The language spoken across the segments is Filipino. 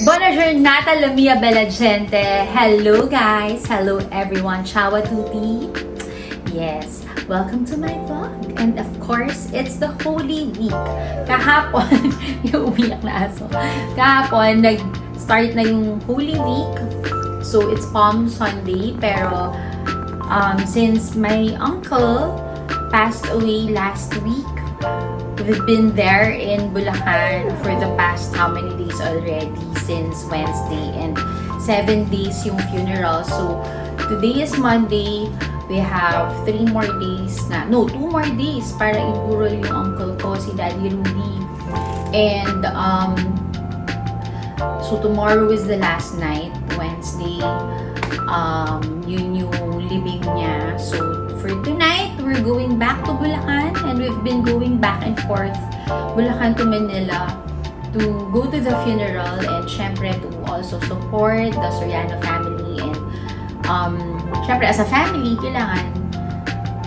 Buona giornata, la mia bella gente. Hello guys, hello everyone. Ciao a tutti. Yes, welcome to my vlog. And of course, it's the Holy Week. Kahapon, yung umiyak na aso. Kahapon, nag-start na yung Holy Week. So, it's Palm Sunday. Pero, since my uncle passed away last week, we've been there in Bulacan for the past how many days already, since Wednesday, and 7 days yung funeral. So, today is Monday. We have 2 more days para iburol yung uncle ko, si Daddy Rudy. And, so tomorrow is the last night, Wednesday. Yun yung libing niya. So, for tonight, we're going back to Bulacan, and we've been going back and forth Bulacan to Manila to go to the funeral, and syempre to also support the Soriano family. And syempre as a family, kailangan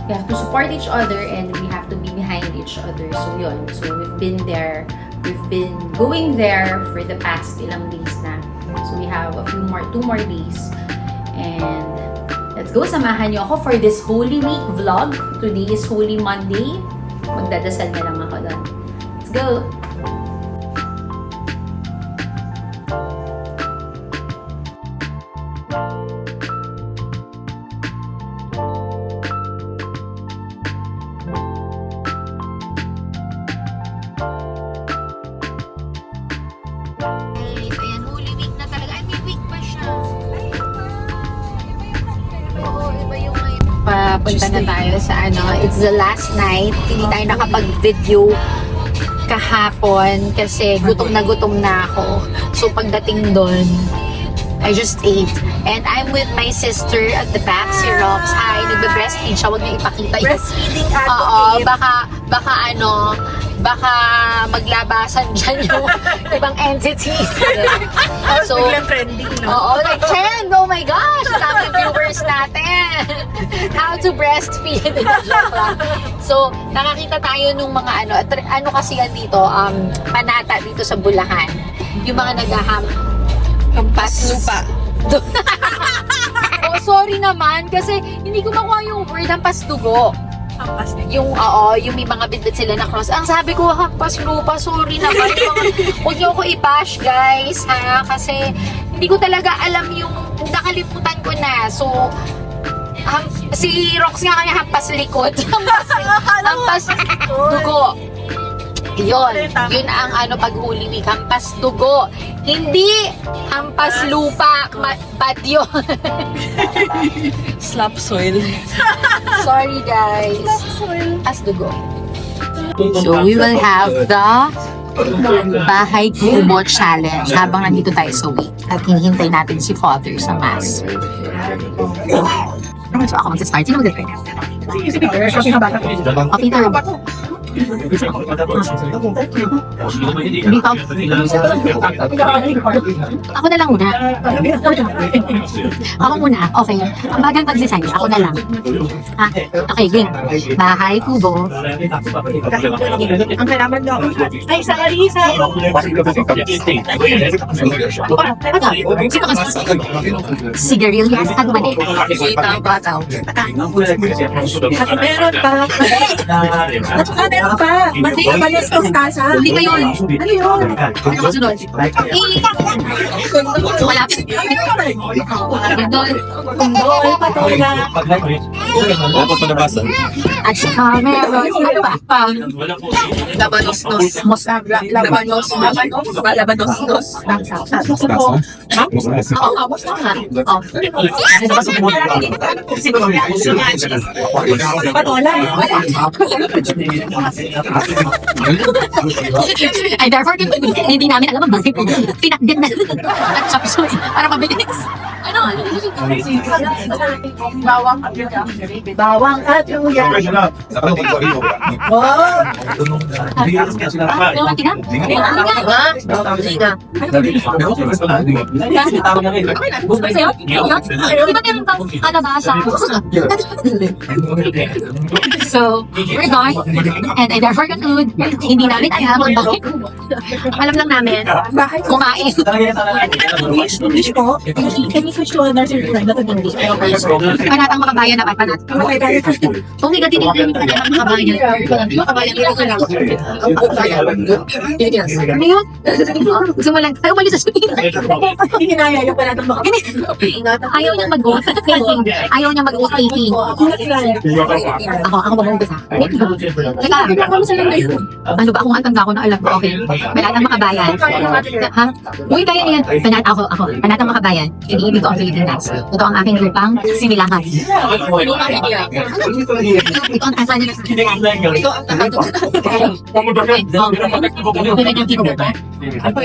we have to support each other and we have to be behind each other. So yun, so we've been going there for the past ilang days na. So we have 2 more days, and let's go, samahan niyo ako for this Holy Week vlog. Today is Holy Monday. Magdadasal na lang ako doon. Let's go! Ayan, Holy Week na talaga. Ay, may week pa siya. Oo, iba yung ngayon. Papunta na tayo sa it's the last night. Hindi tayo nakapag-video kahapon kasi gutom na ako. So pagdating doon, I just ate. And I'm with my sister at the back, si Rox. Hi, nagbe-breastfeed siya. Huwag niya ipakita yun. Breastfeeding advocate. Oo, baka maglabasan dyan yung ibang entities. So, biglang trending, no? Oo, like trend! Oh my gosh! Ang daming viewers natin! How to breastfeed. So, nakakita tayo nung mga ano kasi yan dito, panata dito sa Bulacan. Yung mga Hampas lupa. Oh, sorry naman kasi hindi ko makuha yung word hampas dugo. Hampas na. Yung may mga bit sila na cross. Ang sabi ko, hampas lupa, sorry naman. Huwag niyo ako i-bash, guys, ha? Kasi hindi ko talaga alam yung nakalimutan ko na. So, si Rox nga kaya hampas likod. Hampas dugo. Yun ang pag Holy Week, hampas dugo. Hindi hampas lupa, bad yun. Slap soil. Sorry guys. Slap soil. As dugo. So we will have the Bahay Kubo Challenge habang nandito tayo sa week at hinihintay natin si Father sa Mass. So ako mag-start. Sino mag-start? Okay na. Ako na lang muna. Ako muna. Okay. Ang bagang pag-design, ako na lang. Ha? Okay, game. Bahay kubo. Ang kailangan daw. Ay, sa Arisa! Sino kasi? Sigarilyas at mani. Bataw. Meron pa. At saka meron pa. Mati, balastos kasa. Hindi pa yun. Ano yun? Ano kasunod? Malapit. Idol. Kundol, patola. At saka meron. Ano ba? Labanos-nos. Labanos. Labanos-nos. Oo, tapos na nga. Patola. Ay, therefore, hindi namin alam ang bagay po. Tinakdan na. At chop suey. Para mabilis. Bawang at luya. Wow! Di ba meron kang kalabasa? So, we're done. And I therefore conclude, hindi namin alam kung bakit. Alam lang namin, kumain. English po. Can you switch to a nursing line? That's English. Panatang makabayan naman, panat. Kung hindi namin panatang makabayan, makabayan dito lang. Ano yun? Gusto mo lang, tayo umalis sa screen. Hindi kinaya yung panatang baka. Ayaw niyang mag-oath taking. Ayaw niyang mag-oath taking. Ako mag-umpisa. Teka, ano ba? Kung ang tanda ko na alam ko, okay. Panatang makabayan. Ha? Uy, kaya niyan. Ako. Panatang makabayan. Iniibig ko ang Philippine dance. Ito ang aking grupang similahan. Ito ang asa nila sa ito ang takatong. Ito kanyang kinukuha. Ako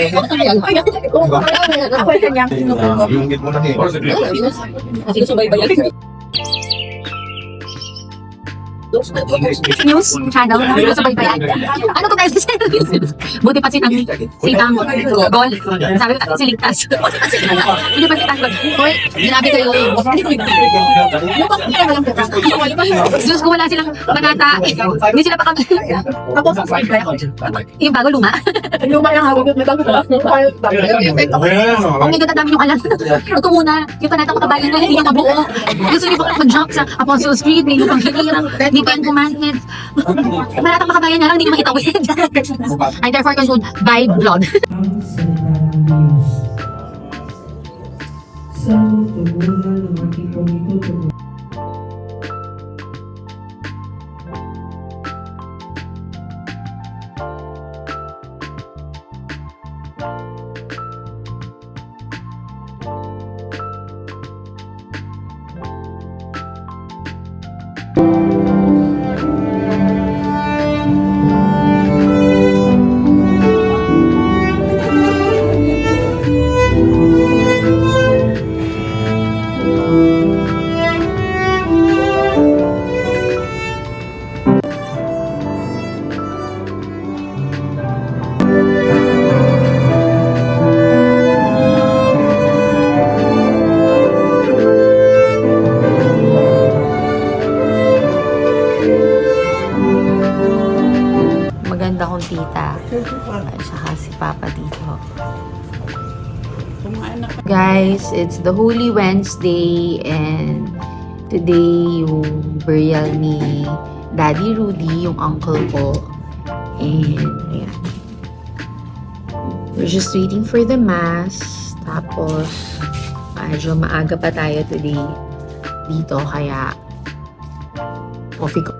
yung kanyang Kasi subaybayan. News channel na subaybayan. Ano to tayo sa buti pa sitang gol. Sabi ko si Ligtas. Buti pa sitang gol. Hoy, ginabi kayo. Diyos ko wala silang bagata. Hindi sila pa kami. Tapos ang side kaya. Yung bago luma. Luma lang hawag na bago. Oh my God, ang dami yung alam. Ito muna, yung panatang makabayan na hindi yung mabuo. Gusto niyo ba mag-jump sa Apostle Street, may lupang hirang, may Ten Commandments. Panatang makabayan na lang, hindi ko makitawid. I therefore conclude by blood. Sa tugunan ng aking pangitutunan. Maganda kong tita. At saka si Papa dito. Guys, it's the Holy Wednesday and today yung burial ni Daddy Rudy, yung uncle ko. And ayan. We're just waiting for the mass. Tapos, medyo maaga pa tayo today dito. Kaya, coffee ko.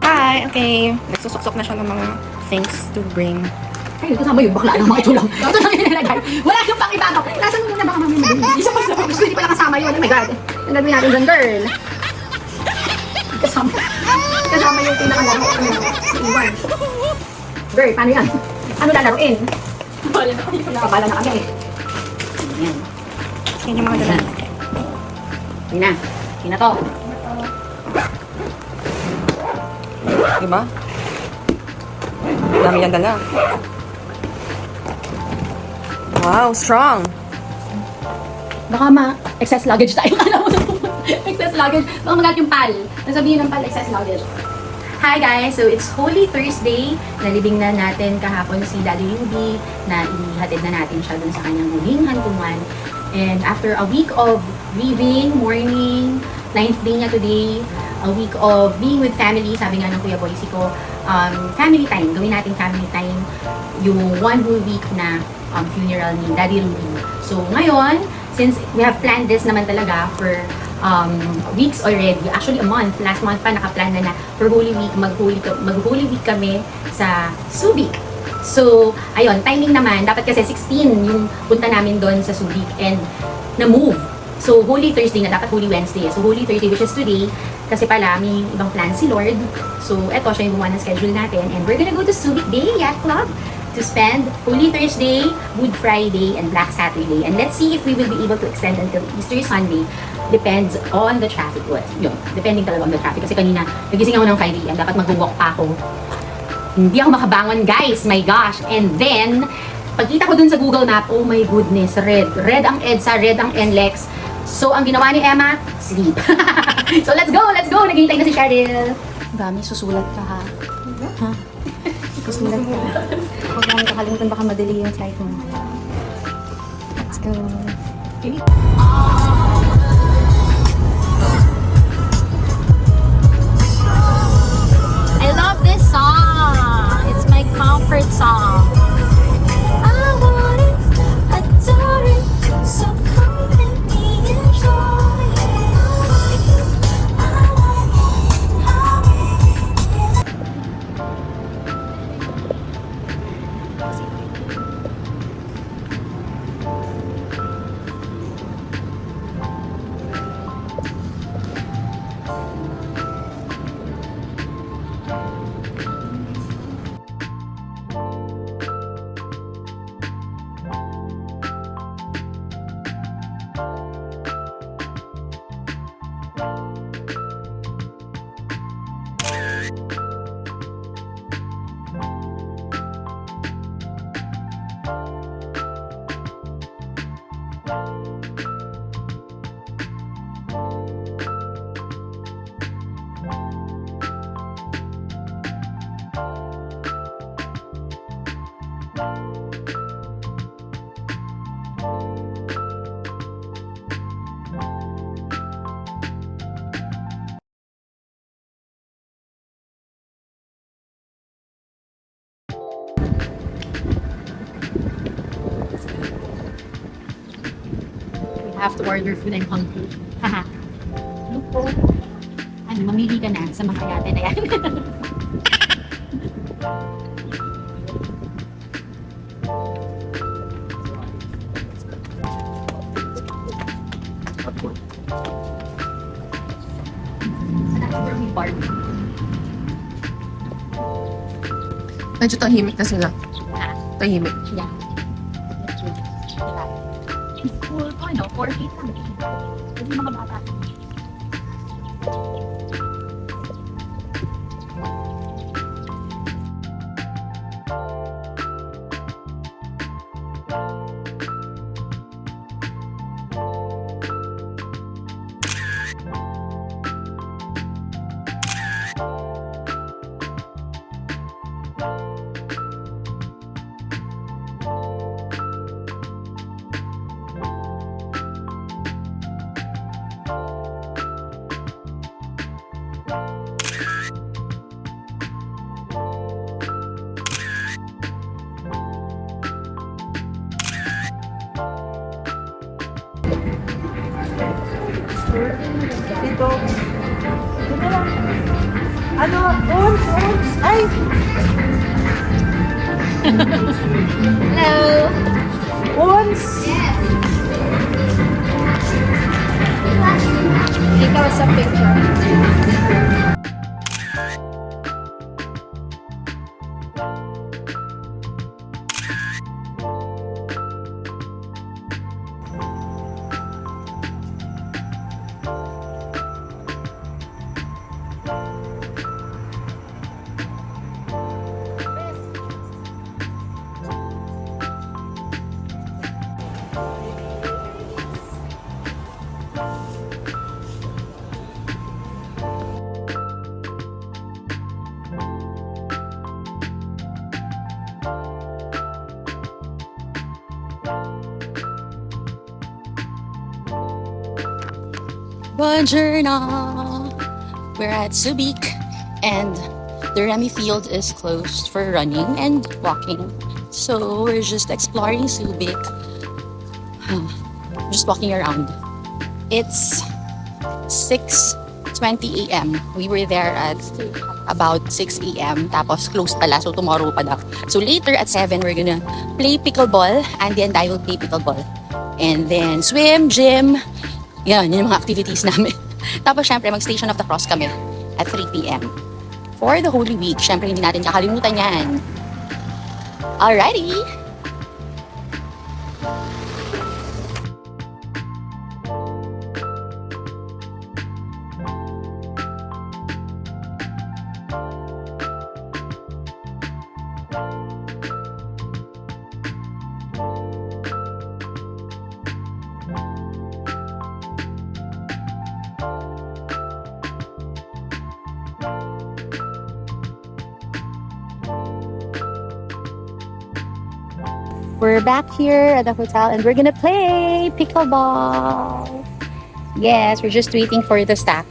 Hi, okay. Nagsusuksok na siya ng mga things to bring. Ay, kasama yung bakla ng mga ito lang. Ito lang yung nilagay. Wala yung pang iba. Nasaan mo muna baka mamaya? Isa pa sa gusto, hindi pala kasama yun. Oh my God. Ang gagawin natin dyan, girl. Kasama yung pinakalaro. Si Iwan. Girl, paano yan? Ano lalaroin? Bala na kami. Bala na kami. Yan yung mga dala. Yun na. Yun na to. Diba? Dami yan dala. Wow, strong. Baka excess luggage tayo. Kala mo excess luggage. Baka magalit yung pal. Nasabihin ng pal, excess luggage. Hi guys! So it's Holy Thursday. Nalibing na natin kahapon si Daddy Rudy na ihatid na natin siya dun sa kanyang huling hantungan. And after a week of grieving, mourning, 9th day niya today, a week of being with family, sabi nga ng Kuya Boysi ko, family time. Gawin natin family time yung one whole week na funeral ni Daddy Rudy. So ngayon, since we have planned this naman talaga for weeks already, actually a month, last month pa nakaplan na for Holy Week, mag-Holy Week kami sa Subic. So, ayun, timing naman, dapat kasi 16 yung punta namin doon sa Subic and na-move. So, Holy Thursday na, dapat Holy Wednesday. So, Holy Thursday, which is today, kasi pala may ibang plan si Lord. So, eto siya yung gumawa ng schedule natin and we're gonna go to Subic Bay Yacht Club to spend Holy Thursday, Good Friday, and Black Saturday. And let's see if we will be able to extend until Easter Sunday. Depends on the traffic. Well, yun, depending talaga on the traffic. Kasi kanina, nagising ako ng 5 AM. Dapat mag-walk pa ako. Hindi ako makabangon, guys. My gosh. And then, pagkita ko dun sa Google Map, oh my goodness, red. Red ang EDSA, red ang NLEX. So, ang ginawa ni Emma, sleep. So, let's go, let's go. Naghihintay na si Cheryl. Dami, susulat ka ha. Ha? Susulat ka. Huwag mo kakalimutan, baka madali yung flight mo. Let's go. I love this song. It's my comfort song. I want it, adore it, so come and enjoy it. I want it. Have to order food, I'm hungry. Haha. Look po. Ano, mamili ka na sa makayate na yan. Medyo tahimik na sila. Tahimik. Yeah. School ko, ano, 4 feet lang. Kasi mga bata. Dito. Dito lang. Ano? Ons. Ay! Hello! Ons! Ikaw sa picture. Buongiorno! We're at Subic and the Remy Field is closed for running and walking. So we're just exploring Subic. Just walking around. It's 6:20 a.m. We were there at about 6 a.m. Tapos closed pala, so tomorrow pa daw. So later at 7, we're gonna play pickleball. Andy and I will play pickleball. And then swim, gym. Yan, yun yung mga activities namin. Tapos syempre, mag-Station of the Cross kami at 3 p.m. For the Holy Week, syempre hindi natin kakalimutan yan. Alrighty! We're back here at the hotel and we're gonna play pickleball. Yes, we're just waiting for the staff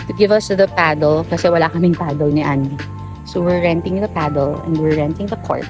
to give us the paddle kasi wala kaming paddle ni Andy. So we're renting the paddle and we're renting the court.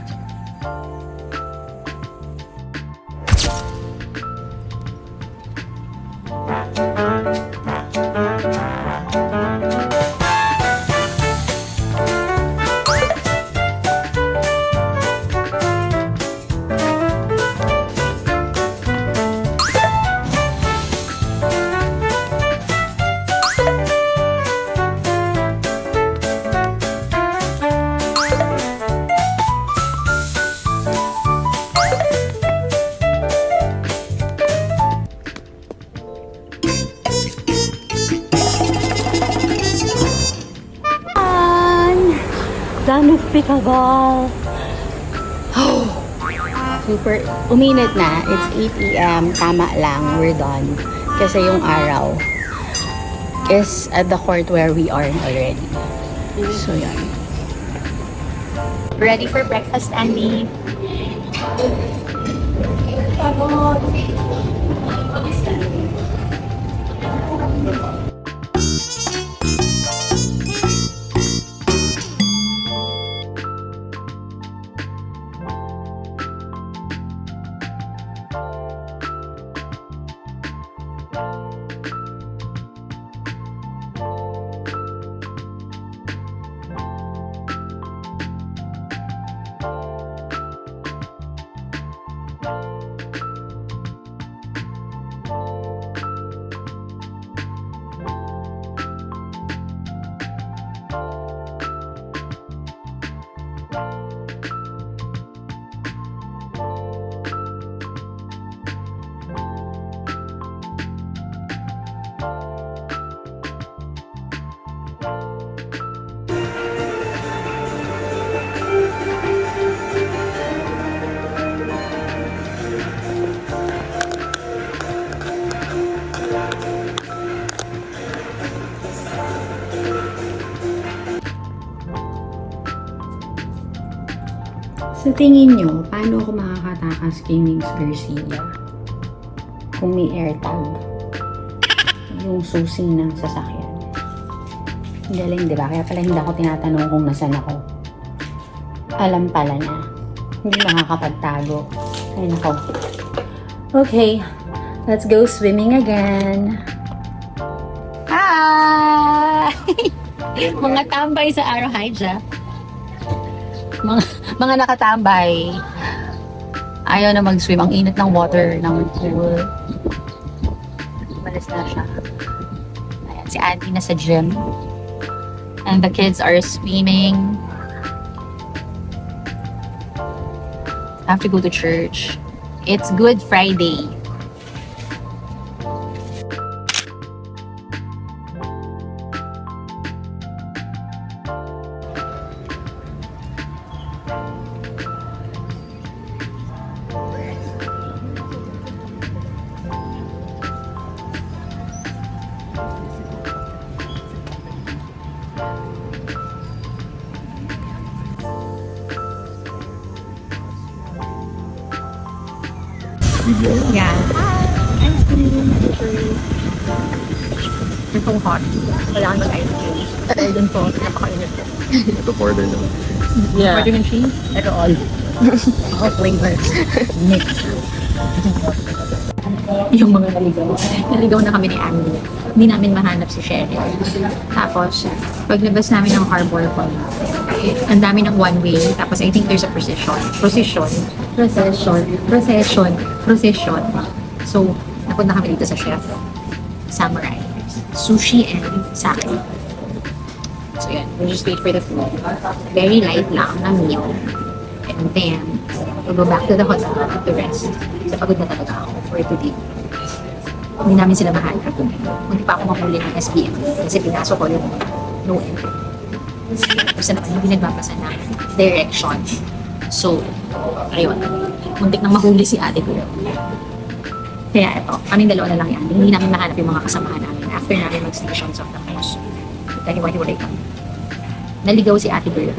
Done with pickleball. Super uminit na. It's 8 a.m. Tama lang. We're done. Kasi yung araw is at the court where we are already. So, yan. Ready for breakfast, Andy? Sa tingin nyo, paano ako makakatakas kay Mings Garcia? Kung may AirTag. Yung susi ng sasakyan. Galing, di ba? Kaya pala hindi ako tinatanong kung nasan ako. Alam pala niya. Hindi makakapagtago. Ay, nako. Okay. Let's go swimming again. Hi! Mga tambay sa araw. Hi, Jeff. Mga nakatambay. Ayaw na mag-swim. Ang init ng water ng pool. Malis na siya. Ayan, si Andy na sa gym. And the kids are swimming. I have to go to church. It's Good Friday. Yeah. It's so hot. Kailangan mag-ice cream. Dahil dun po, napakainit po. Ito order naman. Yeah. Order ng cheese? Ito all. All flavors. Mix. Yung mga naligaw. Naligaw na kami ni Andy. Hindi namin mahanap si Cheryl. Tapos, paglabas namin ng Harbor Point, ang dami ng one-way. Tapos, I think there's a procession. So, napunta kami dito sa chef. Samurai. Sushi and sake. So, yun. We'll just wait for the food. Very light lang na meal. And then, we'll go back to the hotel to rest. So, pagod na talaga ako for today. Hindi namin sila mahanap. Hindi pa ako mahuli ng SPM kasi pinasok ko yung no entry. Kasi naman, hindi nagbabasa ng direction. So, ayun. Muntik nang mahuli si ate ko. Kaya ito, kaming dalawa na lang yan. Hindi namin mahanap yung mga kasamahan namin after namin mag-stations of the house. Dahil hiwa-hiwalay kami. Naligaw si ate girl.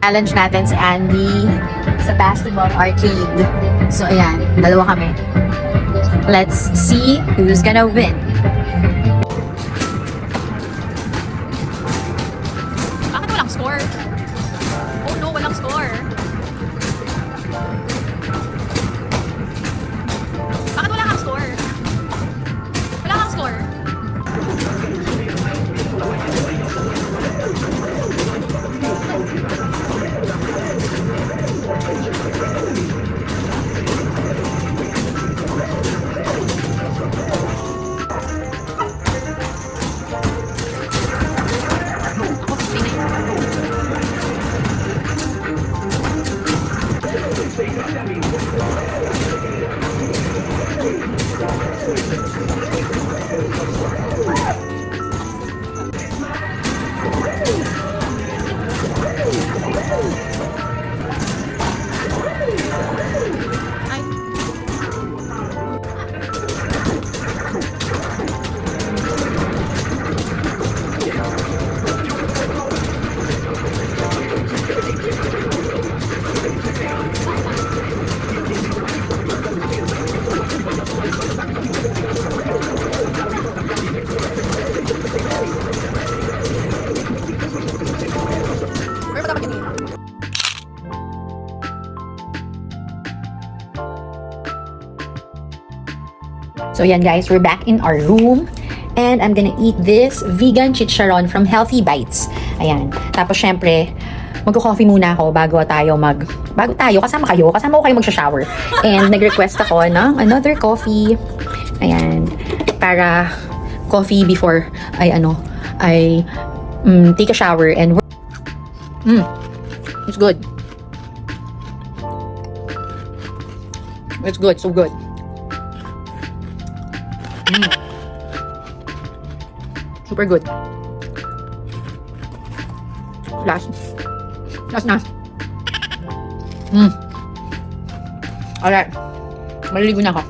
Challenge natin si Andy sa basketball arcade. So, ayan. Dalawa kami. Let's see who's gonna win. Bakit walang score? Oh no, walang score. Bakit wala kang score? Wala kang score. So yan guys, we're back in our room. And I'm gonna eat this vegan chicharon from Healthy Bites. Ayan. Tapos syempre, magko-coffee muna ako bago tayo, kasama ko kayo magsha-shower. And nag-request ako ng another coffee. Ayan. Para coffee before I take a shower and it's good. It's good, so good. Super good. Last na. Alright. Maliligo na ako.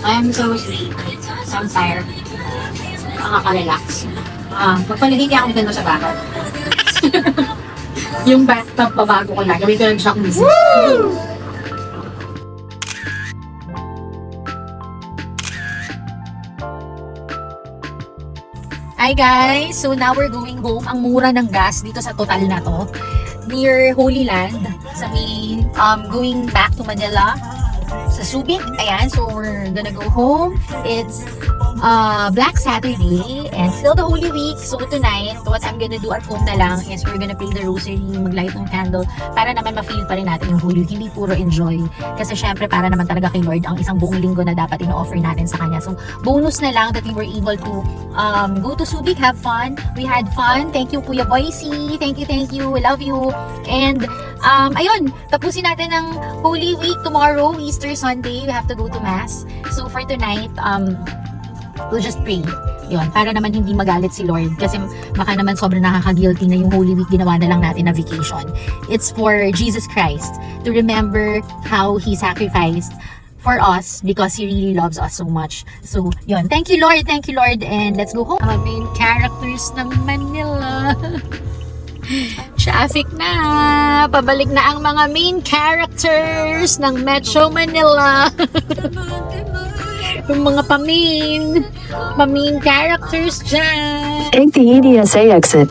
I'm so sleepy. I'm tired. Nakaka-relax. Magpalagay ako dito sa bahay. Yung bathtub pabago ko lang. Gawin ko lang jacuzzi. Hi guys! So now we're going home. Ang mura ng gas dito sa Total na to. Near Holy Land. Sa may going back to Manila. sa Subic. Ayan, so we're gonna go home. It's Black Saturday and still the Holy Week. So tonight, what I'm gonna do at home na lang is we're gonna pray the rosary, maglight ng candle para naman ma-feel pa rin natin yung Holy Week. Hindi puro enjoy. Kasi syempre para naman talaga kay Lord ang isang buong linggo na dapat ino-offer natin sa Kanya. So bonus na lang that we were able to go to Subic, have fun. We had fun. Thank you Kuya Boycie. Thank you. We love you. And ayun, tapusin natin ng Holy Week. Tomorrow, Easter Sunday, we have to go to Mass. So for tonight, we'll just pray. Yun, para naman hindi magalit si Lord. Kasi baka naman sobrang nakaka-guilty na yung Holy Week, ginawa na lang natin na vacation. It's for Jesus Christ to remember how He sacrificed for us because He really loves us so much. So, yun. Thank you, Lord. And let's go home. Mga main characters ng Manila. Traffic na! Pabalik na ang mga main characters ng Metro Manila. Yung mga pamin characters dyan. Take the EDSA exit.